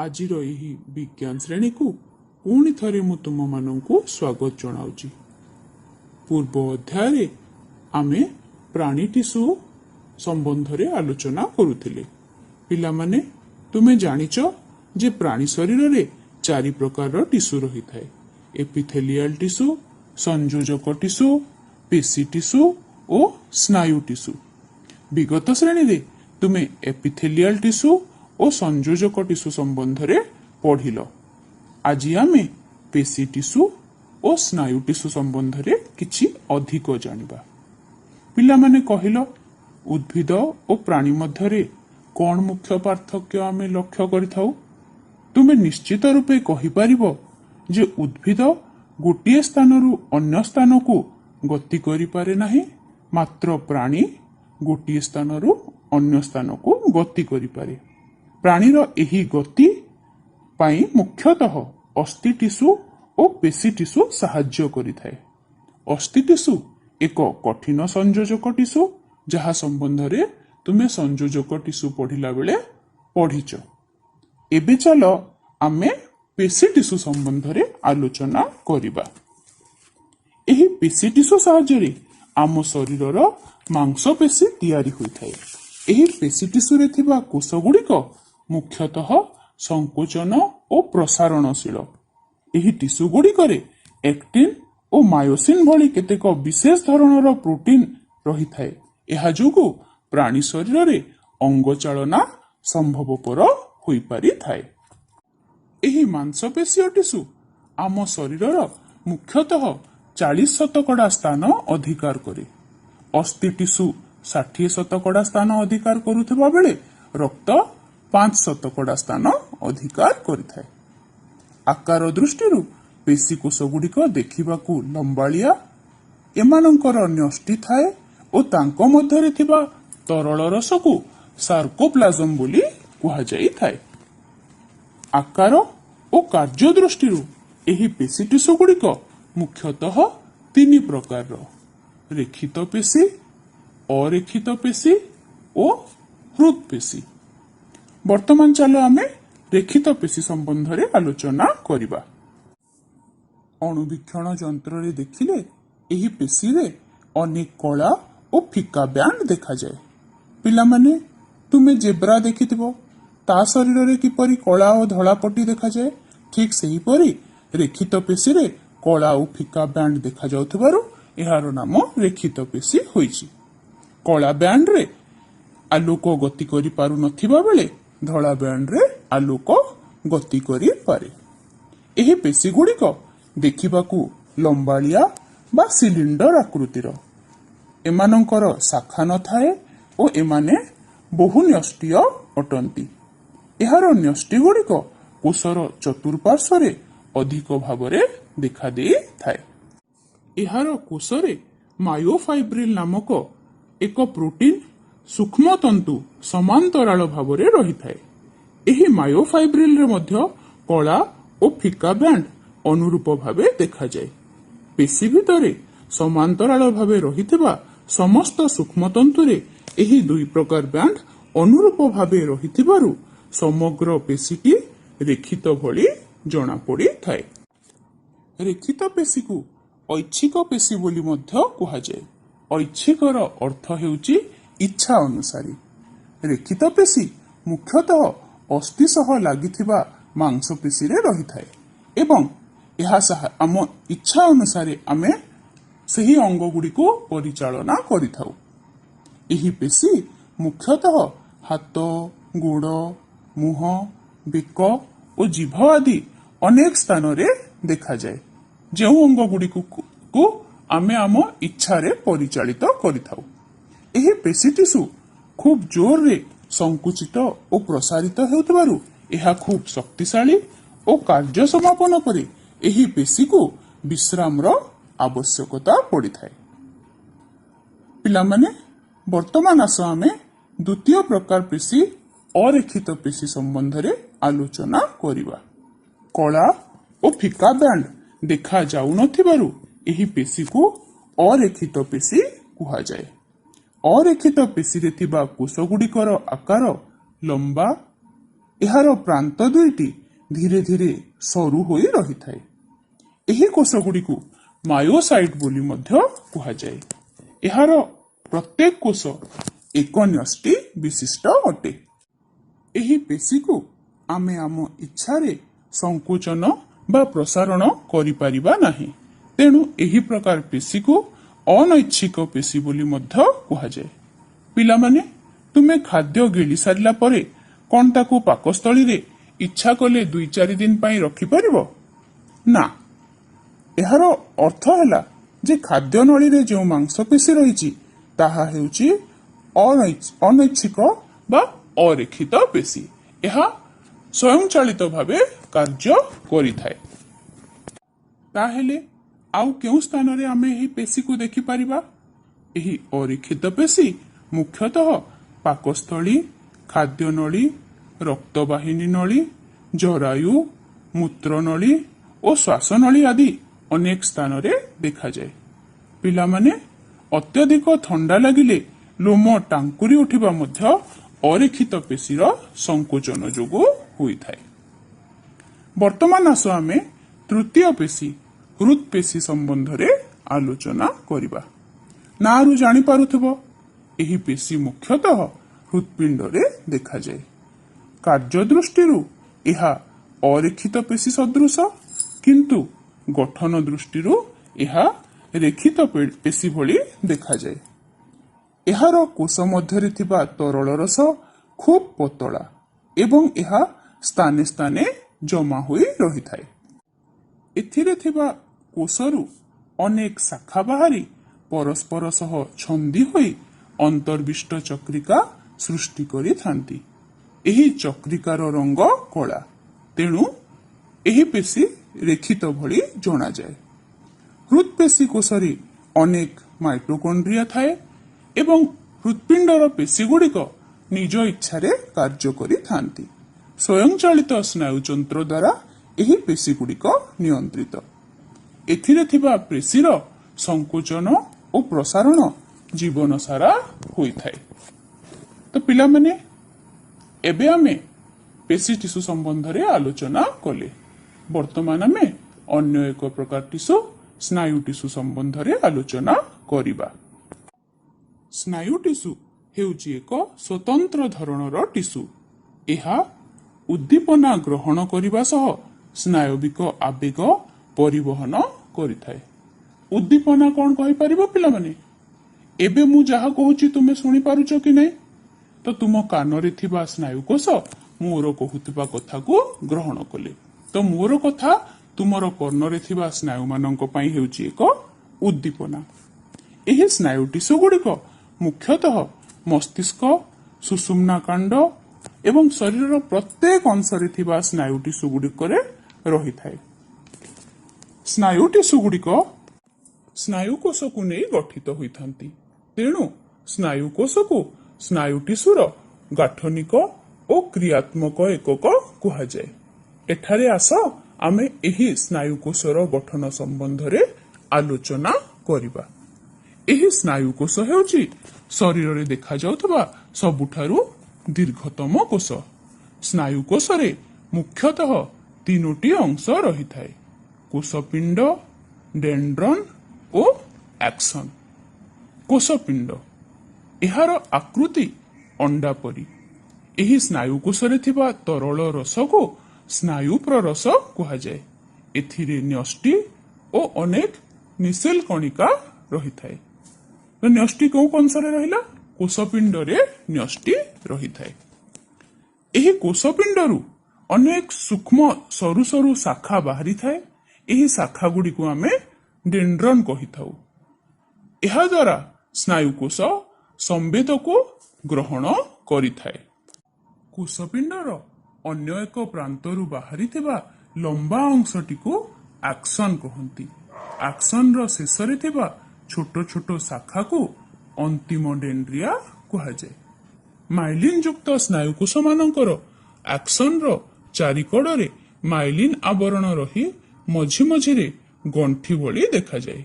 ଆଜିର ଏହି ବିଜ୍ଞାନ ଶ୍ରେଣୀକୁ ପୁଣି ଥରେ ମୁଁ ତୁମମାନଙ୍କୁ ସ୍ୱାଗତ ଜଣାଉଛି। ପୂର୍ବ ଅଧ୍ୟାୟରେ ଆମେ ପ୍ରାଣୀ ଟିସୁ ସମ୍ବନ୍ଧରେ ଆଲୋଚନା କରୁଥିଲେ। ପିଲାମାନେ, ତୁମେ ଜାଣିଛ ଯେ ପ୍ରାଣୀ ଶରୀରରେ 4 ପ୍ରକାରର ଟିସୁ ରହିଥାଏ। ଏପିଥେଲିଆଲ ଟିସୁ, ସଂଯୋଜକ ଟିସୁ, ପେଶୀ ଟିସୁ ଓ ସ୍ନାୟୁ ଟିସୁ। ବିଗତ ଶ୍ରେଣୀରେ ତୁମେ ଏପିଥେଲିଆଲ ଟିସୁ ଓ ସଂଯୋଜକ ଟିସୁ ସମ୍ବନ୍ଧରେ ପଢିଲ। ଆଜି ଆମେ ପେଶୀ ଟିସୁ ଓ ସ୍ନାୟୁ ଟିସୁ ସମ୍ବନ୍ଧରେ କିଛି ଅଧିକ ଜାଣିବା। ପିଲାମାନେ କହିଲ, ଉଦ୍ଭିଦ ଓ ପ୍ରାଣୀ ମଧ୍ୟରେ କଣ ମୁଖ୍ୟ ପାର୍ଥକ୍ୟ ଆମେ ଲକ୍ଷ୍ୟ କରିଥାଉ? ତୁମେ ନିଶ୍ଚିତ ରୂପେ କହିପାରିବ ଯେ ଉଦ୍ଭିଦ ଗୋଟିଏ ସ୍ଥାନରୁ ଅନ୍ୟ ସ୍ଥାନକୁ ଗତି କରିପାରେ ନାହିଁ, ମାତ୍ର ପ୍ରାଣୀ ଗୋଟିଏ ସ୍ଥାନରୁ ଅନ୍ୟ ସ୍ଥାନକୁ ଗତି କରିପାରେ। ପ୍ରାଣୀର ଏହି ଗତି ପାଇଁ ମୁଖ୍ୟତଃ ଅସ୍ଥି ଟିସୁ ଓ ପେଶୀ ଟିସୁ ସାହାଯ୍ୟ କରିଥାଏ। ଅସ୍ଥି ଟିସୁ ଏକ କଠିନ ସଂଯୋଜକ ଟିସୁ, ଯାହା ସମ୍ବନ୍ଧରେ ତୁମେ ସଂଯୋଜକ ଟିସୁ ପଢିଲା ବେଳେ ପଢିଛ। ଏବେ ଚାଲ ଆମେ ପେଶୀ ଟିସୁ ସମ୍ବନ୍ଧରେ ଆଲୋଚନା କରିବା। ଏହି ପେଶୀ ଟିସୁ ସାହାଯ୍ୟରେ ଆମ ଶରୀରର ମାଂସପେଶୀ ତିଆରି ହୋଇଥାଏ। ଏହି ପେଶୀ ଟିସୁରେ ଥିବା କୋଷ ଗୁଡ଼ିକ ମୁଖ୍ୟତଃ ସଂକୋଚନ ଓ ପ୍ରସାରଣଶୀଳ। ଏହି ଟିସୁ ଗୁଡ଼ିକରେ ଏକ୍ଟିନ୍ ଓ ମାୟୋସିନ୍ ଭଳି କେତେକ ବିଶେଷ ଧରଣର ପ୍ରୋଟିନ୍ ରହିଥାଏ। ଏହା ଯୋଗୁଁ ପ୍ରାଣୀ ଶରୀରରେ ଅଙ୍ଗଚାଳନା ସମ୍ଭବପର ହୋଇପାରିଥାଏ। ଏହି ମାଂସପେଶୀୟ ଟିସୁ ଆମ ଶରୀରର ମୁଖ୍ୟତଃ 40% ସ୍ଥାନ ଅଧିକାର କରେ। ଅସ୍ଥି ଟିସୁ 60% ସ୍ଥାନ ଅଧିକାର କରୁଥିବା ବେଳେ ରକ୍ତ 5% ସ୍ଥାନ ଅଧିକାର କରିଥାଏ। ଆକାର ଦୃଷ୍ଟିରୁ ପେଶୀ କୋଷ ଗୁଡ଼ିକ ଦେଖିବାକୁ ଲମ୍ବାଳିଆ। ଏମାନଙ୍କର ନ୍ୟଷ୍ଟି ଥାଏ ଓ ତାଙ୍କ ମଧ୍ୟରେ ଥିବା ତରଳ ରସକୁ ସାର୍କୋପ୍ଲାଜମ ବୋଲି କୁହାଯାଇଥାଏ। ଆକାର ଓ କାର୍ଯ୍ୟ ଦୃଷ୍ଟିରୁ ଏହି ପେଶୀ ଟିସୁ ଗୁଡ଼ିକ ମୁଖ୍ୟତଃ 3 ପ୍ରକାରର: ରେଖିତ ପେଶୀ, ଅରେଖିତ ପେଶୀ ଓ ହୃତ୍ପେଶୀ। ବର୍ତ୍ତମାନ ଚାଲ ଆମେ ରେଖିତ ପେଶୀ ସମ୍ବନ୍ଧରେ ଆଲୋଚନା କରିବା। ଅଣୁବୀକ୍ଷଣ ଯନ୍ତ୍ରରେ ଦେଖିଲେ ଏହି ପେଶୀରେ ଅନେକ କଳା ଓ ଫିକା ବ୍ୟାଣ୍ଡ ଦେଖାଯାଏ। ପିଲାମାନେ, ତୁମେ ଜେବ୍ରା ଦେଖିଥିବ, ତା ଶରୀରରେ କିପରି କଳା ଓ ଧଳା ପଟି ଦେଖାଯାଏ, ଠିକ୍ ସେହିପରି ରେଖିତ ପେଶୀରେ କଳା ଓ ଫିକା ବ୍ୟାଣ୍ଡ ଦେଖାଯାଉଥିବାରୁ ଏହାର ନାମ ରେଖିତ ପେଶୀ ହୋଇଛି। କଳା ବ୍ୟାଣ୍ଡରେ ଆଲୋକ ଗତି କରିପାରୁନଥିବା ବେଳେ ଧଳା ବ୍ୟାଣ୍ଡରେ ଆଲୋକ ଗତି କରିପାରେ। ଏହି ପେଶୀ ଗୁଡ଼ିକ ଦେଖିବାକୁ ଲମ୍ବାଳିଆ ବା ସିଲିଣ୍ଡର ଆକୃତିର। ଏମାନଙ୍କର ଶାଖା ନଥାଏ ଓ ଏମାନେ ବହୁନ୍ୟଷ୍ଟିୟ ଅଟନ୍ତି। ଏହାର ନ୍ୟଷ୍ଟି ଗୁଡ଼ିକ କୋଷର ଚତୁଃପାର୍ଶ୍ୱରେ ଅଧିକ ଭାବରେ ଦେଖାଦେଇଥାଏ। ଏହାର କୋଷରେ ମାୟୋଫାଇବ୍ରିଲ ନାମକ ଏକ ପ୍ରୋଟିନ୍ ସୂକ୍ଷ୍ମତନ୍ତୁ ସମାନ୍ତରାଳ ଭାବରେ ରହିଥାଏ। ଏହି ମାୟୋଫାଇବ୍ରିଲରେ ମଧ୍ୟ କଳା ଓ ଫିକା ବ୍ୟାଣ୍ଡ ଅନୁରୂପ ଭାବେ ଦେଖାଯାଏ। ପେଶୀ ଭିତରେ ସମାନ୍ତରାଳ ଭାବେ ରହିଥିବା ସମସ୍ତ ସୂକ୍ଷ୍ମତନ୍ତୁରେ ଏହି 2 ପ୍ରକାର ବ୍ୟାଣ୍ଡ ଅନୁରୂପ ଭାବେ ରହିଥିବାରୁ ସମଗ୍ର ପେଶୀଟି ରେଖିତ ଭଳି ଜଣାପଡ଼ିଥାଏ। ରେଖିତ ପେଶୀକୁ ଐଚ୍ଛିକ ପେଶୀ ବୋଲି ମଧ୍ୟ କୁହାଯାଏ। ଐଚ୍ଛିକର ଅର୍ଥ ହେଉଛି ଇଚ୍ଛା ଅନୁସାରେ। ରେଖିତ ପେଶୀ ମୁଖ୍ୟତଃ ଅସ୍ଥି ସହ ଲାଗିଥିବା ମାଂସପେଶୀରେ ରହିଥାଏ ଏବଂ ଏହା ଆମ ଇଚ୍ଛା ଅନୁସାରେ ଆମେ ସେହି ଅଙ୍ଗ ଗୁଡ଼ିକୁ ପରିଚାଳନା କରିଥାଉ। ଏହି ପେଶୀ ମୁଖ୍ୟତଃ ହାତ, ଗୋଡ଼, ମୁହଁ, ବେକ ଓ ଜିଭ ଆଦି ଅନେକ ସ୍ଥାନରେ ଦେଖାଯାଏ, ଯେଉଁ ଅଙ୍ଗ ଗୁଡ଼ିକୁ ଆମେ ଆମ ଇଚ୍ଛାରେ ପରିଚାଳିତ କରିଥାଉ। ଏହି ପେଶୀ ଟିସୁ ଖୁବ୍ ଜୋରରେ ସଂକୁଚିତ ଓ ପ୍ରସାରିତ ହେଉଥିବାରୁ ଏହା ଖୁବ୍ ଶକ୍ତିଶାଳୀ ଓ କାର୍ଯ୍ୟ ସମାପନ ପରେ ଏହି ପେଶୀକୁ ବିଶ୍ରାମର ଆବଶ୍ୟକତା ପଡ଼ିଥାଏ। ପିଲାମାନେ, ବର୍ତ୍ତମାନ ଆସ ଆମେ ଦ୍ୱିତୀୟ ପ୍ରକାର ପେଶୀ ଅରେଖିତ ପେଶୀ ସମ୍ବନ୍ଧରେ ଆଲୋଚନା କରିବା। କଳା ଓ ଫିକା ବ୍ୟାଣ୍ଡ ଦେଖାଯାଉନଥିବାରୁ ଏହି ପେଶୀକୁ ଅରେଖିତ ପେଶୀ କୁହାଯାଏ। ଅରେଖିତ ପେଶୀରେ ଥିବା କୋଷ ଗୁଡ଼ିକର ଆକାର ଲମ୍ବା ଏହାର ପ୍ରାନ୍ତ ଦୁଇଟି ଧୀରେ ଧୀରେ ସରୁ ହୋଇ ରହିଥାଏ। ଏହି କୋଷଗୁଡ଼ିକୁ ମାୟୋସାଇଟ୍ ବୋଲି ମଧ୍ୟ କୁହାଯାଏ। ଏହାର ପ୍ରତ୍ୟେକ କୋଷ ଏକ ନ୍ୟଷ୍ଟି ବିଶିଷ୍ଟ ଅଟେ। ଏହି ପେଶୀକୁ ଆମେ ଆମ ଇଚ୍ଛାରେ ସଂକୁଚନ ବା ପ୍ରସାରଣ କରିପାରିବା ନାହିଁ। ତେଣୁ ଏହି ପ୍ରକାର ପେଶୀକୁ ଅନୈଚ୍ଛିକ ପେଶୀ ବୋଲି ମଧ୍ୟ କୁହାଯାଏ। ପିଲାମାନେ, ତୁମେ ଖାଦ୍ୟ ଗିଳି ସାରିଲା ପରେ କଣ ତାକୁ ପାକସ୍ଥଳୀରେ ଇଚ୍ଛା କଲେ 2-4 ଦିନ ପାଇଁ ରଖିପାରିବ? ନା। ଏହାର ଅର୍ଥ ହେଲା ଯେ ଖାଦ୍ୟ ନଳୀରେ ଯେଉଁ ମାଂସପେଶୀ ରହିଛି ତାହା ହେଉଛି ଅନୈଚ୍ଛିକ ବା ଅରେଖିତ ପେଶୀ। ଏହା ସ୍ୱୟଂଚାଳିତ ଭାବେ କାର୍ଯ୍ୟ କରିଥାଏ। ତାହେଲେ ଆଉ କେଉଁ ସ୍ଥାନରେ ଆମେ ଏହି ପେଶୀକୁ ଦେଖିପାରିବା? ଏହି ଅରେଖିତ ପେଶୀ ମୁଖ୍ୟତଃ ପାକସ୍ଥଳୀ, ଖାଦ୍ୟନଳୀ, ରକ୍ତବାହିନୀ ନଳୀ, ଜରାୟୁ, ମୂତ୍ରନଳୀ ଓ ଶ୍ୱାସନଳୀ ଆଦି ଅନେକ ସ୍ଥାନରେ ଦେଖାଯାଏ। ପିଲାମାନେ, ଅତ୍ୟଧିକ ଥଣ୍ଡା ଲାଗିଲେ ଲୋମ ଟାଙ୍କୁରି ଉଠିବା ମଧ୍ୟ ଅରେଖିତ ପେଶୀର ସଂକୋଚନ ଯୋଗୁଁ ହୋଇଥାଏ। ବର୍ତ୍ତମାନ ଆସ ଆମେ ତୃତୀୟ ପେଶୀ ହୃତ୍ପେଶୀ ସମ୍ବନ୍ଧରେ ଆଲୋଚନା କରିବା। ନାଁରୁ ଜାଣିପାରୁଥିବ, ଏହି ପେଶୀ ମୁଖ୍ୟତଃ ହୃତ୍ପିଣ୍ଡରେ ଦେଖାଯାଏ। କାର୍ଯ୍ୟ ଦୃଷ୍ଟିରୁ ଏହା ଅରେଖିତ ପେଶୀ ସଦୃଶ, କିନ୍ତୁ ଗଠନ ଦୃଷ୍ଟିରୁ ଏହା ରେଖିତ ପେଶୀ ଭଳି ଦେଖାଯାଏ। ଏହାର କୋଷ ମଧ୍ୟରେ ଥିବା ତରଳ ରସ ଖୁବ୍ ପତଳା ଏବଂ ଏହା ସ୍ଥାନେ ସ୍ଥାନେ ଜମା ହୋଇ ରହିଥାଏ। ଏଥିରେ ଥିବା କୋଷରୁ ଅନେକ ଶାଖା ବାହାରି ପରସ୍ପର ସହ ଛନ୍ଦି ହୋଇ ଅନ୍ତର୍ବିଷ୍ଟ ଚକ୍ରିକା ସୃଷ୍ଟି କରିଥାନ୍ତି। ଏହି ଚକ୍ରିକାର ରଙ୍ଗ କଳା, ତେଣୁ ଏହି ପେଶୀ ରେଖିତ ଭଳି ଜଣାଯାଏ। ହୃତ୍ପେଶୀ କୋଷରେ ଅନେକ ମାଇଟୋକଣ୍ଡ୍ରିଆ ଥାଏ ଏବଂ ହୃତ୍ପିଣ୍ଡର ପେଶୀଗୁଡ଼ିକ ନିଜ ଇଚ୍ଛାରେ କାର୍ଯ୍ୟ କରିଥାନ୍ତି। ସ୍ୱୟଂଚାଳିତ ସ୍ନାୟୁତନ୍ତ୍ର ଦ୍ୱାରା ଏହି ପେଶୀଗୁଡ଼ିକ ନିୟନ୍ତ୍ରିତ। ଏଥିରେ ଥିବା ପେଶୀର ସଂକୋଚନ ଓ ପ୍ରସାରଣ ଜୀବନ ସାରା ହୋଇଥାଏ। ତ ପିଲାମାନେ, ଏବେ ଆମେ ପେଶୀ ଟିସୁ ସମ୍ବନ୍ଧରେ ଆଲୋଚନା କଲେ। ବର୍ତ୍ତମାନ ଆମେ ଅନ୍ୟ ଏକ ପ୍ରକାର ଟିସୁ, ସ୍ନାୟୁ ଟିସୁ ସମ୍ବନ୍ଧରେ ଆଲୋଚନା କରିବା। ସ୍ନାୟୁ ଟିସୁ ହେଉଛି ଏକ ସ୍ୱତନ୍ତ୍ର ଧରଣର ଟିସୁ। ଏହା ଉଦ୍ଦୀପନା ଗ୍ରହଣ କରିବା ସହ ସ୍ନାୟବିକ ଆବେଗ ପରିବହନ କରିଥାଏ। ଉଦ୍ଦୀପନା କଣ କହିପାରିବ ପିଲାମାନେ? ଏବେ ମୁଁ ଯାହା କହୁଛି ତୁମେ ଶୁଣିପାରୁଛ କି ନାହିଁ? ତ ତୁମ କାନରେ ଥିବା ସ୍ନାୟୁକୋଷ ମୋର କହୁଥିବା କଥାକୁ ଗ୍ରହଣ କଲେ। ତ ମୋର କଥା ତୁମର କର୍ଣ୍ଣରେ ଥିବା ସ୍ନାୟୁମାନଙ୍କ ପାଇଁ ହେଉଛି ଏକ ଉଦ୍ଦୀପନା। ଏହି ସ୍ନାୟୁ ଟିସୁ ଗୁଡ଼ିକ ମୁଖ୍ୟତଃ ମସ୍ତିଷ୍କ, ସୁଷୁମ୍ନା କାଣ୍ଡ ଏବଂ ଶରୀରର ପ୍ରତ୍ୟେକ ଅଂଶରେ ଥିବା ସ୍ନାୟୁ ଟିସୁ ଗୁଡ଼ିକରେ ରହିଥାଏ। ସ୍ନାୟୁ ଟିସୁ ଗୁଡ଼ିକ ସ୍ନାୟୁକୋଷକୁ ନେଇ ଗଠିତ ହୋଇଥାନ୍ତି। ତେଣୁ ସ୍ନାୟୁକୋଷକୁ ସ୍ନାୟୁ ଟିସୁର ଗାଠନିକ ଓ କ୍ରିୟାତ୍ମକ ଏକକ କୁହାଯାଏ। ଏଠାରେ ଆସ ଆମେ ଏହି ସ୍ନାୟୁକୋଷର ଗଠନ ସମ୍ବନ୍ଧରେ ଆଲୋଚନା କରିବା। ଏହି ସ୍ନାୟୁକୋଷ ହେଉଛି ଶରୀରରେ ଦେଖାଯାଉଥିବା ସବୁଠାରୁ ଦୀର୍ଘତମ କୋଷ। ସ୍ନାୟୁକୋଷରେ ମୁଖ୍ୟତଃ 3ଟି ଅଂଶ ରହିଥାଏ: କୋଷପିଣ୍ଡ, ଡେଣ୍ଡ୍ରନ୍ ଓ ଆକ୍ସନ। କୋଷପିଣ୍ଡ, ଏହାର ଆକୃତି ଅଣ୍ଡା ପରି। ଏହି ସ୍ନାୟୁକୋଷରେ ଥିବା ତରଳ ରସକୁ ସ୍ନାୟୁପ୍ରରସ କୁହାଯାଏ। ଏଥିରେ ନ୍ୟଷ୍ଟି ଓ ଅନେକ ନିସେଲ କଣିକା ରହିଥାଏ। ନ୍ୟଷ୍ଟି କେଉଁ ଅଂଶରେ ରହିଲା? କୋଷପିଣ୍ଡରେ ନ୍ୟଷ୍ଟି ରହିଥାଏ। ଏହି କୋଷପିଣ୍ଡରୁ ଅନେକ ସୂକ୍ଷ୍ମ ସରୁ ସରୁ ଶାଖା ବାହାରିଥାଏ। ଏହି ଶାଖା ଗୁଡ଼ିକୁ ଆମେ ଡେଣ୍ଡ୍ରନ୍ କହିଥାଉ। ଏହାଦ୍ୱାରା ସ୍ନାୟୁକୋଷ ସମ୍ବେଦକୁ ଗ୍ରହଣ କରିଥାଏ। କୋଷପିଣ୍ଡର ଅନ୍ୟ ଏକ ପ୍ରାନ୍ତରୁ ବାହାରିଥିବା ଲମ୍ବା ଅଂଶଟିକୁ ଆକ୍ସନ କହନ୍ତି। ଆକ୍ସନର ଶେଷରେ ଥିବା ଛୋଟ ଛୋଟ ଶାଖାକୁ ଅନ୍ତିମ ଡେଣ୍ଡ୍ରିଆ କୁହାଯାଏ। ମାଇଲିନ ଯୁକ୍ତ ସ୍ନାୟୁକୋଷମାନଙ୍କର ଆକ୍ସନର ଚାରିକଡ଼ରେ ମାଇଲିନ ଆବରଣ ରହି ମଝି ମଝିରେ ଗଣ୍ଠି ଭଳି ଦେଖାଯାଏ।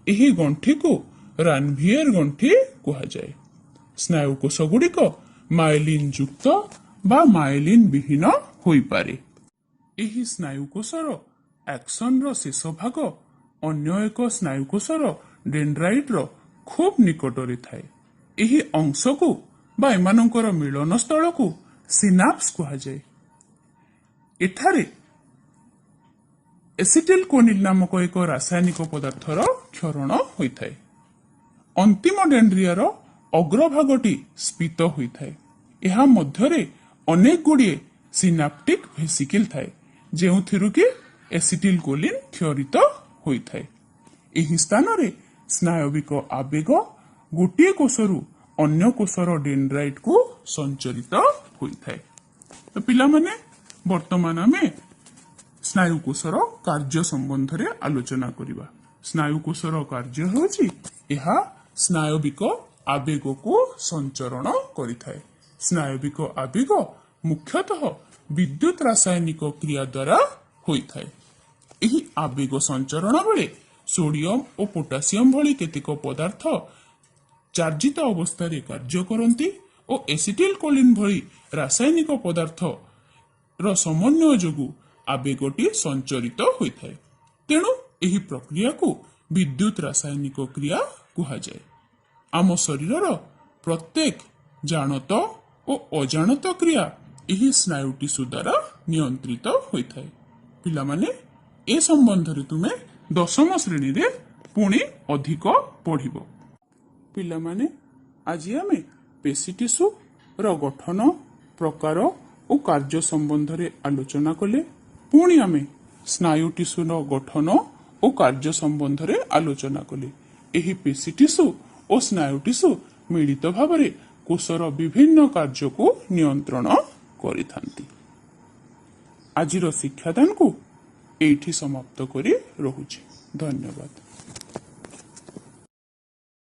ଏହି ଗଣ୍ଠିକୁ ରାନଭିଏର ଗଣ୍ଠି କୁହାଯାଏ। ସ୍ନାୟୁକୋଷ ଗୁଡ଼ିକ ମାଇଲିନ ଯୁକ୍ତ ବା ମାଏଲିନ୍ ବିହୀନ ହୋଇପାରେ। ଏହି ସ୍ନାୟୁକୋଷର ଆକ୍ସନର ଶେଷ ଭାଗ ଅନ୍ୟ ଏକ ସ୍ନାୟୁକୋଷର ଡେଣ୍ଡ୍ରାଇଟ୍ର ଖୁବ୍ ନିକଟରେ ଥାଏ। ଏହି ଅଂଶକୁ ବା ଏମାନଙ୍କର ମିଳନ ସ୍ଥଳକୁ ସିନାପ୍ସ କୁହାଯାଏ। ଏଠାରେ ଏସିଟିଲ୍ କୋନିନ୍ ନାମକ ଏକ ରାସାୟନିକ ପଦାର୍ଥର କ୍ଷରଣ ହୋଇଥାଏ। ଅନ୍ତିମ ଡେଣ୍ଡ୍ରିଆର ଅଗ୍ରଭାଗଟି ସ୍ଫୀତ ହୋଇଥାଏ। ଏହା ମଧ୍ୟରେ ଅନେକ ଗୁଡ଼ିଏ ସିନାପ୍ଟିକ୍ ଭେସିକିଲ୍ ଥାଏ, ଯେଉଁଥିରୁ କି ଏସିଟିଲ୍ କୋଲିନ୍ କ୍ଷରିତ ହୋଇଥାଏ। ଏହି ସ୍ଥାନରେ ସ୍ନାୟବିକ ଆବେଗ ଗୋଟିଏ କୋଷରୁ ଅନ୍ୟ କୋଷର ଡେଣ୍ଡ୍ରାଇଟ୍କୁ ସଞ୍ଚରିତ ହୋଇଥାଏ। ତ ପିଲାମାନେ, ବର୍ତ୍ତମାନ ଆମେ ସ୍ନାୟୁକୋଷର କାର୍ଯ୍ୟ ସମ୍ବନ୍ଧରେ ଆଲୋଚନା କରିବା। ସ୍ନାୟୁକୋଷର କାର୍ଯ୍ୟ ହେଉଛି ଏହା ସ୍ନାୟବିକ ଆବେଗକୁ ସଞ୍ଚରଣ କରିଥାଏ। ସ୍ନାୟବିକ ଆବେଗ ମୁଖ୍ୟତଃ ବିଦ୍ୟୁତ ରାସାୟନିକ କ୍ରିୟା ଦ୍ୱାରା ହୋଇଥାଏ। ଏହି ଆବେଗ ସଞ୍ଚରଣ ବେଳେ ସୋଡିୟମ ଓ ପୋଟାସିୟମ ଭଳି କେତେକ ପଦାର୍ଥ ଚାର୍ଜିତ ଅବସ୍ଥାରେ କାର୍ଯ୍ୟ କରନ୍ତି ଓ ଏସିଟିଲ୍ କୋଲିନ୍ ଭଳି ରାସାୟନିକ ପଦାର୍ଥର ସମନ୍ୱୟ ଯୋଗୁଁ ଆବେଗଟି ସଞ୍ଚରିତ ହୋଇଥାଏ। ତେଣୁ ଏହି ପ୍ରକ୍ରିୟାକୁ ବିଦ୍ୟୁତ ରାସାୟନିକ କ୍ରିୟା କୁହାଯାଏ। ଆମ ଶରୀରର ପ୍ରତ୍ୟେକ ଜାଣତ ଓ ଅଜାଣତ କ୍ରିୟା ଏହି ସ୍ନାୟୁ ଟିସୁ ଦ୍ୱାରା ନିୟନ୍ତ୍ରିତ ହୋଇଥାଏ। ପିଲାମାନେ, ଏ ସମ୍ବନ୍ଧରେ ତୁମେ 10ମ ଶ୍ରେଣୀରେ ପୁଣି ଅଧିକ ପଢ଼ିବ। ପିଲାମାନେ, ଆଜି ଆମେ ପେଶୀ ଟିସୁର ଗଠନ, ପ୍ରକାର ଓ କାର୍ଯ୍ୟ ସମ୍ବନ୍ଧରେ ଆଲୋଚନା କଲେ। ପୁଣି ଆମେ ସ୍ନାୟୁ ଟିସୁର ଗଠନ ଓ କାର୍ଯ୍ୟ ସମ୍ବନ୍ଧରେ ଆଲୋଚନା କଲେ। ଏହି ପେଶୀ ଟିସୁ ଓ ସ୍ନାୟୁ ଟିସୁ ମିଳିତ ଭାବରେ କୋଷର ବିଭିନ୍ନ କାର୍ଯ୍ୟକୁ ନିୟନ୍ତ୍ରଣ କରିଥାନ୍ତି। ଆଜିର ଶିକ୍ଷାଦାନକୁ ଏଇଠି ସମାପ୍ତ କରି ରହୁଛି। ଧନ୍ୟବାଦ।